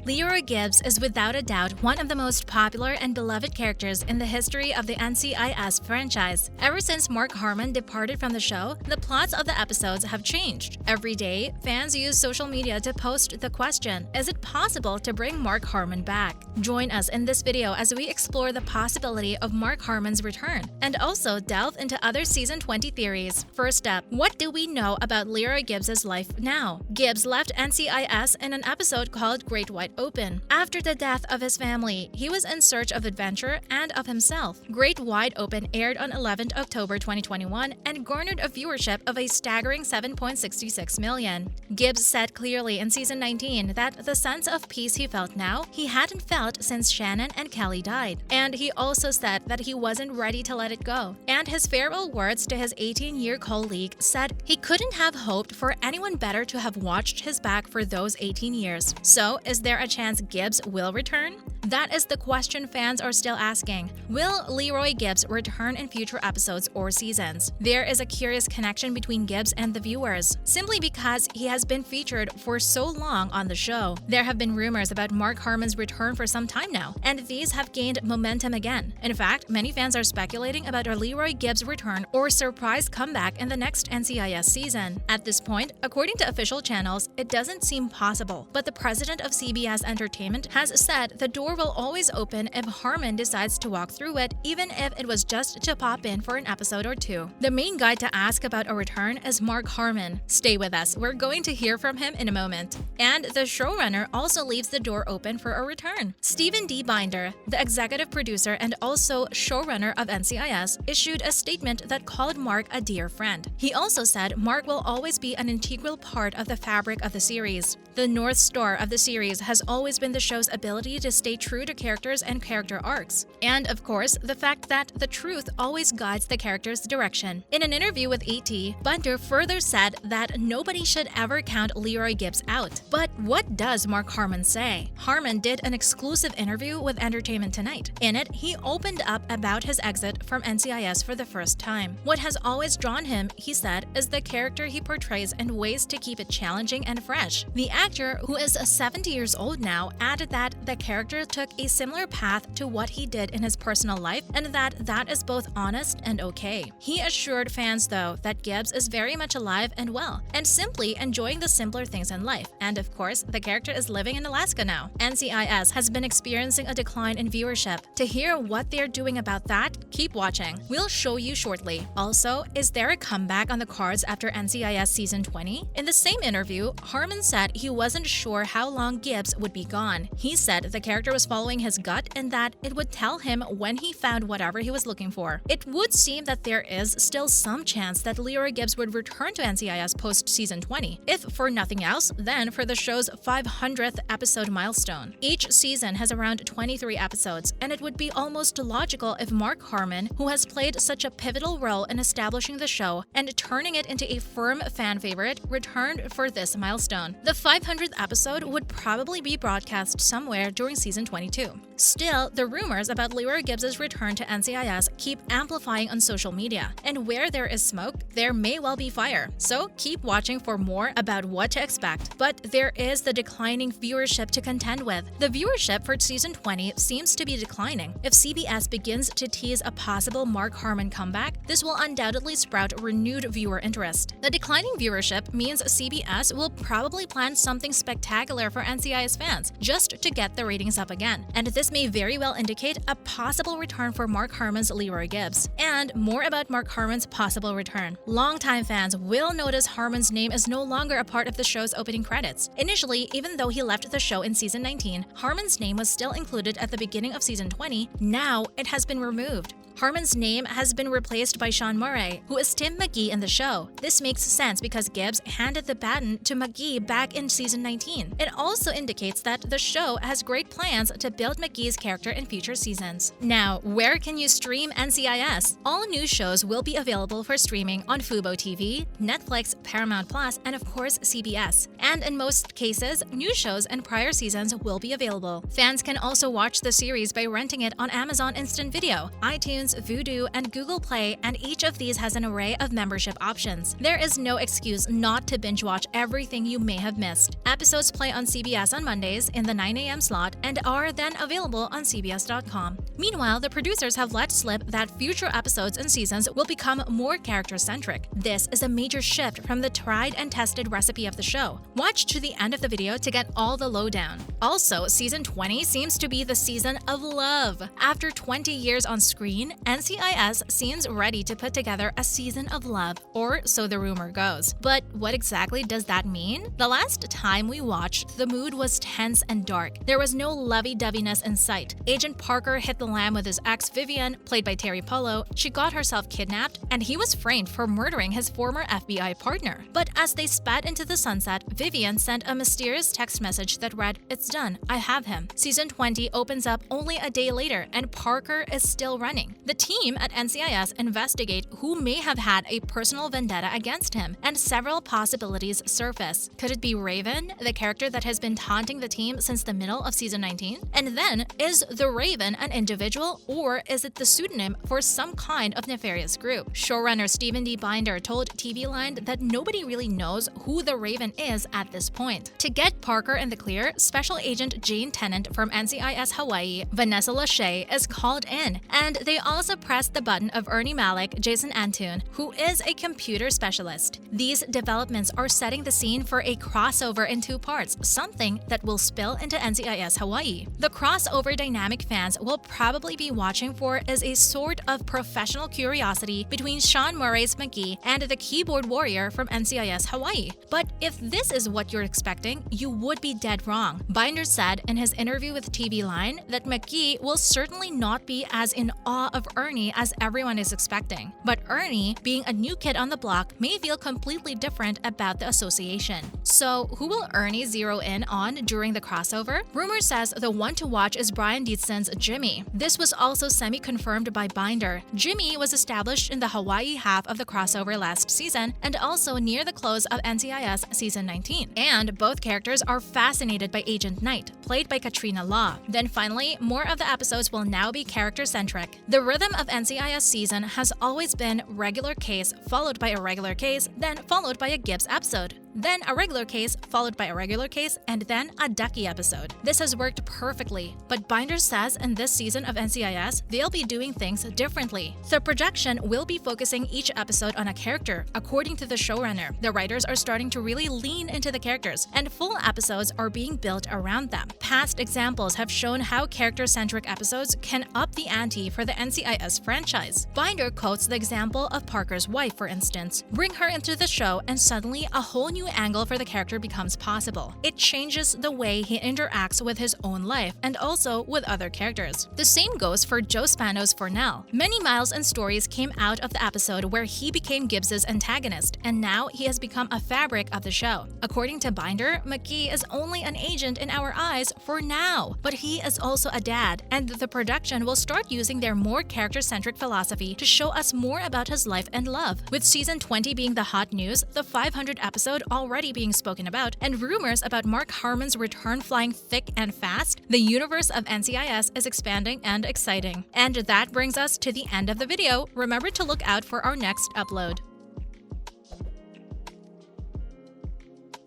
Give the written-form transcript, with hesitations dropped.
Leroy Gibbs is without a doubt one of the most popular and beloved characters in the history of the NCIS franchise. Ever since Mark Harmon departed from the show, the plots of the episodes have changed. Every day, fans use social media to post the question, is it possible to bring Mark Harmon back? Join us in this video as we explore the possibility of Mark Harmon's return, and also delve into other Season 20 theories. First up, what do we know about Leroy Gibbs' life now? Gibbs left NCIS in an episode called Great Wide Open. After the death of his family, he was in search of adventure and of himself. Great Wide Open aired on 11th October 2021 and garnered a viewership of a staggering 7.66 million. Gibbs said clearly in Season 19 that the sense of peace he felt now, he hadn't felt since Shannon and Kelly died. And he also said that he wasn't ready to let it go. And his farewell words to his 18-year colleague said he couldn't have hoped for anyone better to have watched his back for those 18 years. So, is there a chance Gibbs will return? That is the question fans are still asking. Will Leroy Gibbs return in future episodes or seasons? There is a curious connection between Gibbs and the viewers, simply because he has been featured for so long on the show. There have been rumors about Mark Harmon's return for some time now, and these have gained momentum again. In fact, many fans are speculating about a Leroy Gibbs return or surprise comeback in the next NCIS season. At this point, according to official channels, it doesn't seem possible, but the president of CBS Entertainment has said the door will always open if Harmon decides to walk through it, even if it was just to pop in for an episode or two. The main guy to ask about a return is Mark Harmon. Stay with us, we're going to hear from him in a moment. And the showrunner also leaves the door open for a return. Stephen D. Binder, the executive producer and also showrunner of NCIS, issued a statement that called Mark a dear friend. He also said Mark will always be an integral part of the fabric of the series. The North Star of the series has always been the show's ability to stay true to characters and character arcs. And of course, the fact that the truth always guides the character's direction. In an interview with ET, Bunter further said that nobody should ever count Leroy Gibbs out. But what does Mark Harmon say? Harmon did an exclusive interview with Entertainment Tonight. In it, he opened up about his exit from NCIS for the first time. What has always drawn him, he said, is the character he portrays and ways to keep it challenging and fresh. The actor, who is 70 years old now, added that the character took a similar path to what he did in his personal life and that is both honest and okay. He assured fans, though, that Gibbs is very much alive and well, and simply enjoying the simpler things in life. And of course, the character is living in Alaska now. NCIS has been experiencing a decline in viewership. To hear what they're doing about that, keep watching. We'll show you shortly. Also, is there a comeback on the cards after NCIS Season 20? In the same interview, Harmon said he wasn't sure how long Gibbs would be gone. He said the character was following his gut and that it would tell him when he found whatever he was looking for. It would seem that there is still some chance that Leroy Gibbs would return to NCIS post-Season 20, if for nothing else, then for the show's 500th episode milestone. Each season has around 23 episodes, and it would be almost logical if Mark Harmon, who has played such a pivotal role in establishing the show and turning it into a firm fan favorite, returned for this milestone. The 500th episode would probably be broadcast somewhere during Season 22. Still, the rumors about Leroy Gibbs' return to NCIS keep amplifying on social media, and where there is smoke, there may well be fire. So keep watching for more about what to expect. But there is the declining viewership to contend with. The viewership for Season 20 seems to be declining. If CBS begins to tease a possible Mark Harmon comeback, this will undoubtedly sprout renewed viewer interest. The declining viewership means CBS will probably plan something spectacular for NCIS fans, just to get the ratings up again. And this may very well indicate a possible return for Mark Harmon's Leroy Gibbs. And more about Mark Harmon's possible return. Longtime fans will notice Harmon's name is no longer a part of the show's opening credits. Initially, even though he left the show in Season 19, Harmon's name was still included at the beginning of Season 20. Now, it has been removed. Harmon's name has been replaced by Sean Murray, who is Tim McGee in the show. This makes sense because Gibbs handed the baton to McGee back in Season 19. It also indicates that the show has great plans to build McGee's character in future seasons. Now, where can you stream NCIS? All new shows will be available for streaming on Fubo TV, Netflix, Paramount Plus, and of course CBS. And in most cases, new shows and prior seasons will be available. Fans can also watch the series by renting it on Amazon Instant Video, iTunes, iTunes, Vudu, and Google Play, and each of these has an array of membership options. There is no excuse not to binge watch everything you may have missed. Episodes play on CBS on Mondays in the 9 a.m. slot and are then available on CBS.com. Meanwhile, the producers have let slip that future episodes and seasons will become more character-centric. This is a major shift from the tried and tested recipe of the show. Watch to the end of the video to get all the lowdown. Also, season 20 seems to be the season of love. After 20 years on screen, NCIS seems ready to put together a season of love, or so the rumor goes. But what exactly does that mean? The last time we watched, the mood was tense and dark. There was no lovey-doveyness in sight. Agent Parker hit the lamb with his ex Vivian, played by Terry Polo. She got herself kidnapped, and he was framed for murdering his former FBI partner. But as they spat into the sunset, Vivian sent a mysterious text message that read, "It's done, I have him." Season 20 opens up only a day later, and Parker is still running. The team at NCIS investigate who may have had a personal vendetta against him, and several possibilities surface. Could it be Raven, the character that has been taunting the team since the middle of season 19? And then, is the Raven an individual, or is it the pseudonym for some kind of nefarious group? Showrunner Stephen D. Binder told TV Line that nobody really knows who the Raven is at this point. To get Parker in the clear, Special Agent Jane Tennant from NCIS Hawaii, Vanessa Lachey, is called in, and they also pressed the button of Ernie Malik, Jason Antune, who is a computer specialist. These developments are setting the scene for a crossover in 2 parts, something that will spill into NCIS Hawaii. The crossover dynamic fans will probably be watching for is a sort of professional curiosity between Sean Murray's McGee and the keyboard warrior from NCIS Hawaii. But if this is what you're expecting, you would be dead wrong. Binder said in his interview with TV Line that McGee will certainly not be as in awe of Ernie as everyone is expecting. But Ernie, being a new kid on the block, may feel completely different about the association. So who will Ernie zero in on during the crossover? Rumor says the one to watch is Brian Dietzon's Jimmy. This was also semi-confirmed by Binder. Jimmy was established in the Hawaii half of the crossover last season and also near the close of NCIS season 19. And both characters are fascinated by Agent Knight, played by Katrina Law. Then finally, more of the episodes will now be character-centric. The rhythm of NCIS season has always been regular case followed by a regular case, then followed by a Gibbs episode. Then a regular case, followed by a regular case, and then a Ducky episode. This has worked perfectly, but Binder says in this season of NCIS, they'll be doing things differently. The projection will be focusing each episode on a character, according to the showrunner. The writers are starting to really lean into the characters, and full episodes are being built around them. Past examples have shown how character-centric episodes can up the ante for the NCIS franchise. Binder quotes the example of Parker's wife, for instance. Bring her into the show, and suddenly a whole new angle for the character becomes possible. It changes the way he interacts with his own life and also with other characters. The same goes for Joe Spano's Fornell. Many miles and stories came out of the episode where he became Gibbs's antagonist, and now he has become a fabric of the show. According to Binder, McGee is only an agent in our eyes for now, but he is also a dad, and the production will start using their more character-centric philosophy to show us more about his life and love. With season 20 being the hot news, the 500 episode already being spoken about, and rumors about Mark Harmon's return flying thick and fast, the universe of NCIS is expanding and exciting. And that brings us to the end of the video. Remember to look out for our next upload.